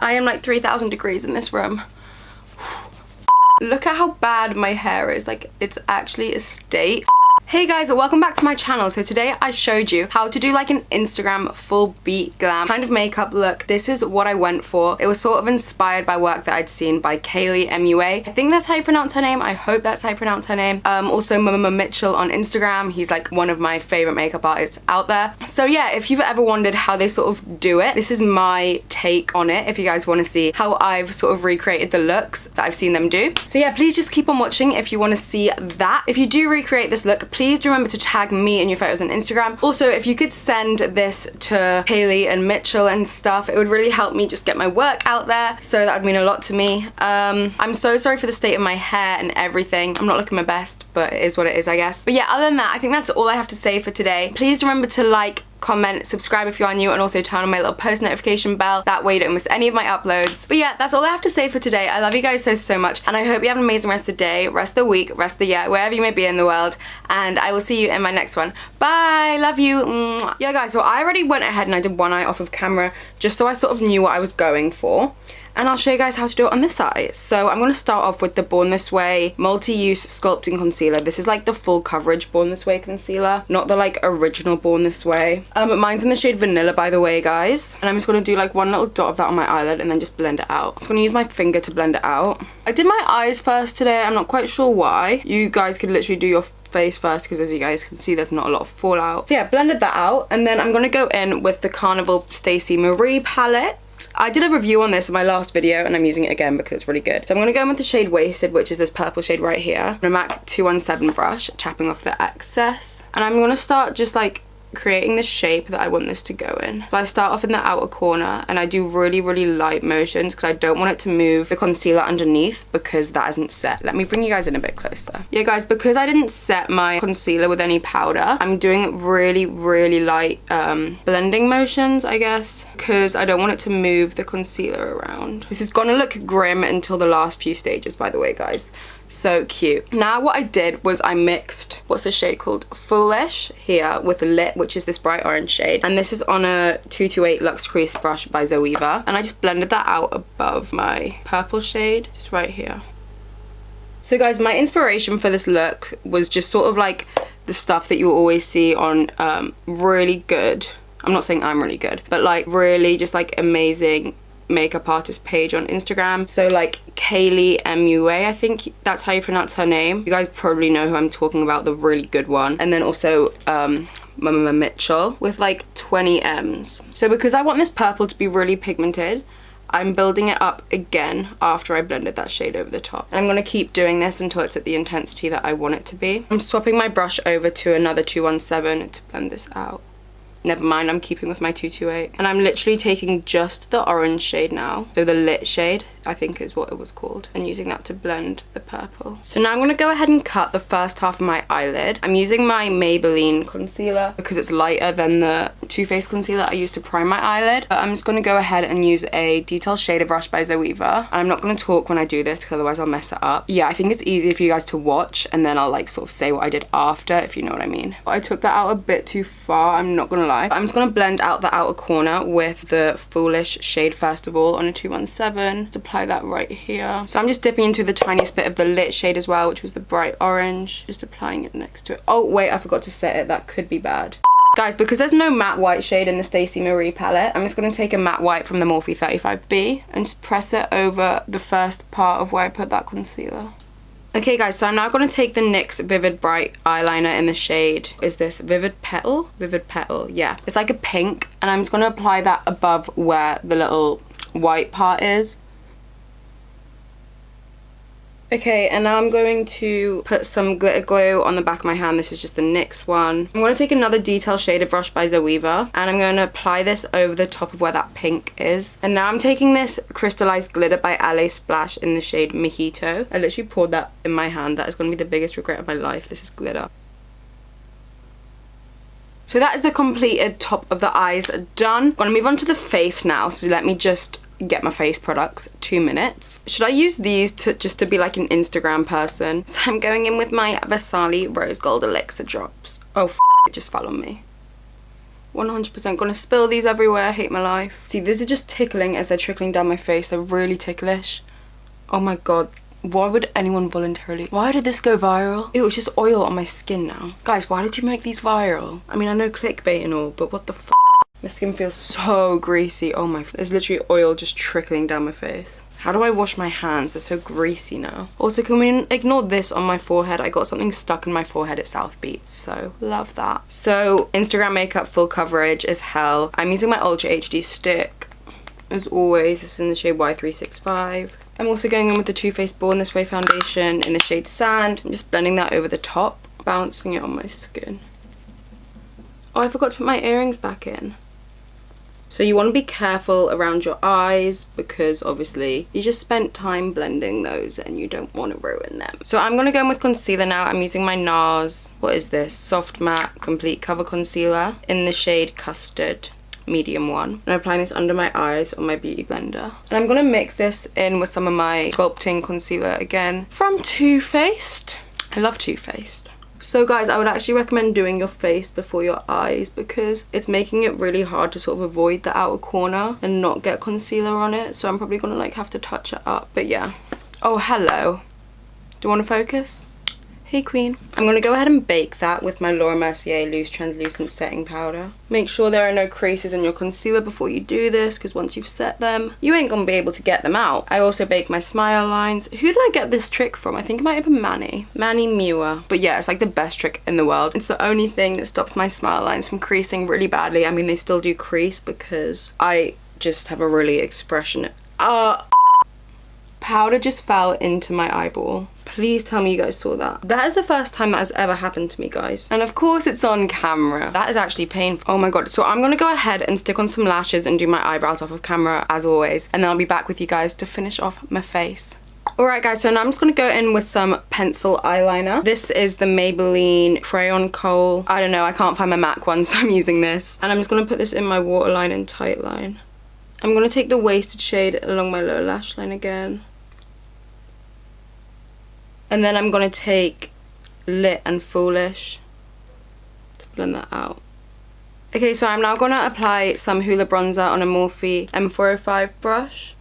I am like 3,000 degrees in this room. Look at how bad my hair is. Like, it's actually a state. Hey guys, welcome back to my channel. So today I showed you how to do like an Instagram full beat glam kind of makeup look. This is what I went for. It was sort of inspired by work that I'd seen by Keilidhmua. I think that's how you pronounce her name. I hope that's how you pronounce her name. Also Mmmmitchell on Instagram. He's like one of my favorite makeup artists out there. So yeah, if you've ever wondered how they sort of do it, this is my take on it. If you guys want to see how I've sort of recreated the looks that I've seen them do. So yeah, please just keep on watching if you want to see that. If you do recreate this look, please remember to tag me in your photos on Instagram. Also, if you could send this to Haley and Mitchell and stuff, it would really help me just get my work out there. So that would mean a lot to me. I'm so sorry for the state of my hair and everything. I'm not looking my best, but it is what it is, I guess. But yeah, other than that, I think that's all I have to say for today. Please remember to like, comment, subscribe if you are new, and also turn on my little post notification bell. That way you don't miss any of my uploads. But yeah, that's all I have to say for today. I love you guys so much, and I hope you have an amazing rest of the day, rest of the week, rest of the year, wherever you may be in the world, and I will see you in my next one. Bye, love you. Mwah. Yeah guys, so I already went ahead and I did one eye off of camera just so I sort of knew what I was going for. And I'll show you guys how to do it on this side. So I'm going to start off with the Born This Way multi-use sculpting concealer. This is like the full coverage Born This Way concealer, not the like original Born This Way. But mine's in the shade Vanilla, by the way, guys. And I'm just going to do like one little dot of that on my eyelid and then just blend it out. I'm just going to use my finger to blend it out. I did my eyes first today. I'm not quite sure why. You guys could literally do your face first because as you guys can see there's not a lot of fallout. So yeah, blended that out, and then I'm going to go in with the Carnival Stacey Marie palette. I did a review on this in my last video and I'm using it again because it's really good. So I'm going to go in with the shade Wasted, which is this purple shade right here. A MAC 217 brush, tapping off the excess. And I'm going to start just like creating the shape that I want this to go in. So I start off in the outer corner and I do really light motions because I don't want it to move the concealer underneath because that isn't set. Let me bring you guys in a bit closer. Yeah guys, because I didn't set my concealer with any powder, I'm doing really light blending motions, I guess, because I don't want it to move the concealer around. This is gonna look grim until the last few stages, by the way, guys. So cute. Now what I did was I mixed, what's this shade called? Foolish here with Lit, which is this bright orange shade. And this is on a 228 Luxe Crease brush by Zoeva. And I just blended that out above my purple shade, just right here. So guys, my inspiration for this look was just sort of like the stuff that you always see on really good, I'm not saying I'm really good, but like really just like amazing makeup artist page on Instagram. So like Keilidhmua, I think that's how you pronounce her name. You guys probably know who I'm talking about, the really good one. And then also Mmmmitchell with like 20 M's. So because I want this purple to be really pigmented, I'm building it up again after I blended that shade over the top. And I'm going to keep doing this until it's at the intensity that I want it to be. I'm swapping my brush over to another 217 to blend this out. Never mind, I'm keeping with my 228. And I'm literally taking just the orange shade now. So the Lit shade, I think is what it was called. And using that to blend the purple. So now I'm going to go ahead and cut the first half of my eyelid. I'm using my Maybelline concealer because it's lighter than the Too Faced concealer I used to prime my eyelid. But I'm just going to go ahead and use a detail shader brush by Zoeva. And I'm not going to talk when I do this because otherwise I'll mess it up. Yeah, I think it's easier for you guys to watch and then I'll like sort of say what I did after, if you know what I mean. I took that out a bit too far, I'm not going to lie. I'm just going to blend out the outer corner with the Foolish shade first of all on a 217. Just apply that right here. So I'm just dipping into the tiniest bit of the Lit shade as well, which was the bright orange. Just applying it next to it. Oh wait, I forgot to set it. That could be bad. Guys, because there's no matte white shade in the Stacey Marie palette, I'm just going to take a matte white from the Morphe 35B and just press it over the first part of where I put that concealer. Okay guys, so I'm now going to take the NYX Vivid Bright eyeliner in the shade, is this Vivid Petal? Vivid Petal, yeah. It's like a pink, and I'm just going to apply that above where the little white part is. Okay, and now I'm going to put some glitter glue on the back of my hand. This is just the NYX one. I'm going to take another detail shader brush by Zoeva, and I'm going to apply this over the top of where that pink is. And now I'm taking this crystallized glitter by LA Splash in the shade Mojito. I literally poured that in my hand. That is going to be the biggest regret of my life. This is glitter. So that is the completed top of the eyes done. I'm going to move on to the face now, so let me just get my face products. 2 minutes. Should I use these just to be like an Instagram person? So I'm going in with my Versace Rose Gold Elixir drops. Oh, it just fell on me. 100% gonna spill these everywhere. I hate my life. See, these are just tickling as they're trickling down my face. They're really ticklish. Oh my god. Why would anyone voluntarily? Why did this go viral? Ew, it's just oil on my skin now. Guys, why did you make these viral? I mean, I know clickbait and all, but what the f? My skin feels so greasy. Oh my, there's literally oil just trickling down my face. How do I wash my hands? They're so greasy now. Also, can we ignore this on my forehead? I got something stuck in my forehead at South Beach, so love that. So, Instagram makeup full coverage is hell. I'm using my Ultra HD stick. As always, this is in the shade Y365. I'm also going in with the Too Faced Born This Way foundation in the shade Sand. I'm just blending that over the top, bouncing it on my skin. Oh, I forgot to put my earrings back in. So you want to be careful around your eyes because obviously you just spent time blending those and you don't want to ruin them. So I'm going to go in with concealer now. I'm using my NARS, what is this? Soft Matte Complete Cover Concealer in the shade Custard. Medium one. And I'm applying this under my eyes on my beauty blender. And I'm gonna mix this in with some of my sculpting concealer again from Too Faced. I love Too Faced. So guys, I would actually recommend doing your face before your eyes because it's making it really hard to sort of avoid the outer corner and not get concealer on it. So I'm probably gonna like have to touch it up. But yeah. Oh, hello. Do you want to focus? Hey queen. I'm going to go ahead and bake that with my Laura Mercier Loose Translucent Setting Powder. Make sure there are no creases in your concealer before you do this because once you've set them, you ain't going to be able to get them out. I also bake my smile lines. Who did I get this trick from? I think it might have been Mmmmitchell. But yeah, it's like the best trick in the world. It's the only thing that stops my smile lines from creasing really badly. I mean, they still do crease because I just have a really expression. Powder just fell into my eyeball. Please tell me you guys saw that. That is the first time that has ever happened to me, guys. And of course it's on camera. That is actually painful. Oh my god. So I'm gonna go ahead and stick on some lashes and do my eyebrows off of camera as always. And then I'll be back with you guys to finish off my face. Alright guys, so now I'm just going to go in with some pencil eyeliner. This is the Maybelline Crayon Kohl. I don't know, I can't find my MAC one, so I'm using this. And I'm just going to put this in my waterline and tight line. I'm going to take the wasted shade along my lower lash line again. And then I'm going to take Lit and Foolish to blend that out. Okay, so I'm now going to apply some Hoola bronzer on a Morphe M405 brush.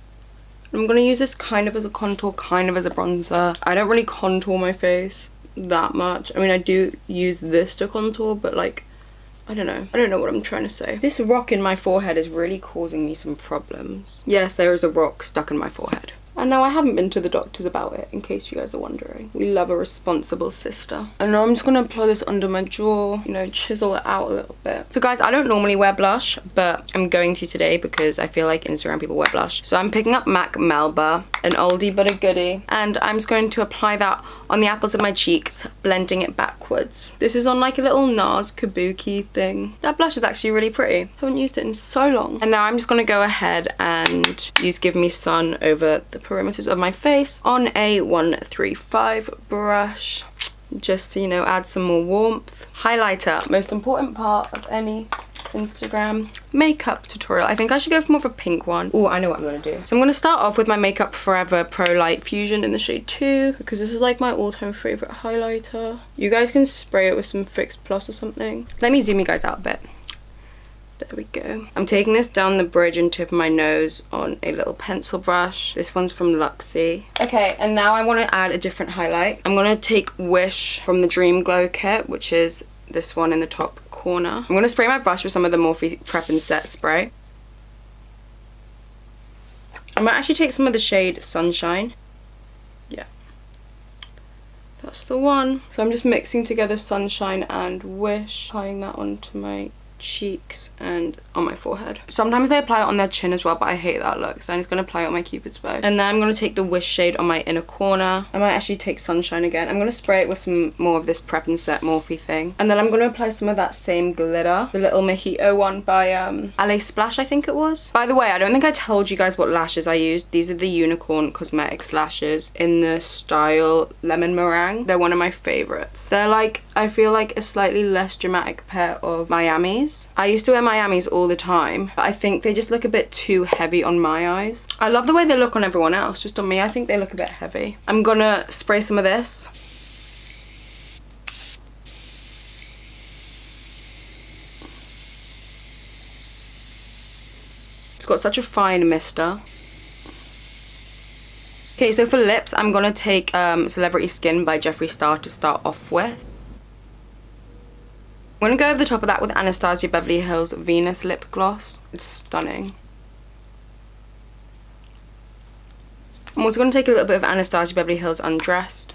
I'm going to use this kind of as a contour, kind of as a bronzer. I don't really contour my face that much. I mean, I do use this to contour, but like, I don't know. I don't know what I'm trying to say. This rock in my forehead is really causing me some problems. Yes, there is a rock stuck in my forehead. And no, I haven't been to the doctors about it, in case you guys are wondering. We love a responsible sister. And now I'm just going to apply this under my jaw, you know, chisel it out a little bit. So guys, I don't normally wear blush, but I'm going to today because I feel like Instagram people wear blush. So I'm picking up MAC Melba, an oldie but a goodie. And I'm just going to apply that on the apples of my cheeks, blending it backwards. This is on like a little NARS kabuki thing. That blush is actually really pretty. I haven't used it in so long. And now I'm just going to go ahead and use Give Me Sun over the perimeters of my face on a 135 brush, just to, you know, add some more warmth. Highlighter, most important part of any Instagram makeup tutorial. I think I should go for more of a pink one. Oh, I know what I'm gonna do. So I'm gonna start off with my Makeup Forever Pro Light Fusion in the shade 2 because this is like my all-time favorite highlighter. You guys can spray it with some Fix Plus or something. Let me zoom you guys out a bit. There we go. I'm taking this down the bridge and tip of my nose on a little pencil brush. This one's from Luxie. Okay, and now I want to add a different highlight. I'm going to take Wish from the Dream Glow kit, which is this one in the top corner. I'm going to spray my brush with some of the Morphe Prep and Set spray. I might actually take some of the shade Sunshine. Yeah. That's the one. So I'm just mixing together Sunshine and Wish, applying that onto my cheeks and on my forehead. Sometimes they apply it on their chin as well, but I hate that look, so I'm just going to apply it on my Cupid's bow. And then I'm going to take the Wish shade on my inner corner. I might actually take Sunshine again. I'm going to spray it with some more of this Prep and Set Morphe thing. And then I'm going to apply some of that same glitter, the little Mojito one by Ale Splash, I think it was. By the way, I don't think I told you guys what lashes I used. These are the Unicorn Cosmetics lashes in the style Lemon Meringue. They're one of my favorites. They're like, I feel like a slightly less dramatic pair of Miamis. I used to wear Miamis all the time, but I think they just look a bit too heavy on my eyes. I love the way they look on everyone else, just on me I think they look a bit heavy. I'm gonna spray some of this. got such a fine mister. Okay, so for lips, I'm gonna take Celebrity Skin by Jeffree Star to start off with. I'm gonna go over the top of that with Anastasia Beverly Hills Venus Lip Gloss. It's stunning. I'm also gonna take a little bit of Anastasia Beverly Hills Undressed.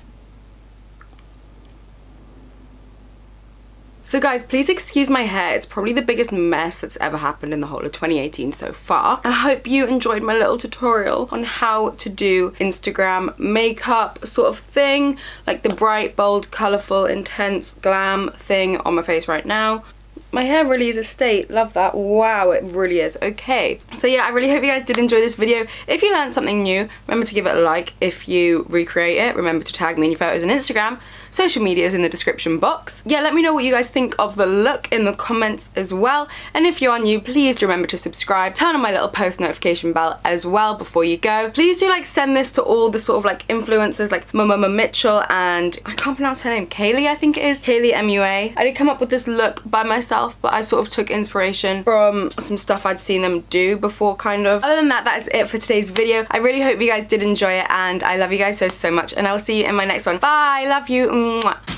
So guys, please excuse my hair. It's probably the biggest mess that's ever happened in the whole of 2018 so far. I hope you enjoyed my little tutorial on how to do Instagram makeup sort of thing, like the bright, bold, colourful, intense glam thing on my face right now. My hair really is a state. Love that. Wow, it really is. Okay. So yeah, I really hope you guys did enjoy this video. If you learned something new, remember to give it a like. If you recreate it, remember to tag me in your photos on Instagram. Social media is in the description box. Yeah, let me know what you guys think of the look in the comments as well. And if you are new, please do remember to subscribe. Turn on my little post notification bell as well before you go. Please do like send this to all the sort of like influencers like Mmmmitchell and I can't pronounce her name, Kaylee I think it is, Keilidhmua. I did come up with this look by myself, but I sort of took inspiration from some stuff I'd seen them do before kind of. Other than that, that is it for today's video. I really hope you guys did enjoy it and I love you guys so much and I will see you in my next one. Bye, love you. Mwah.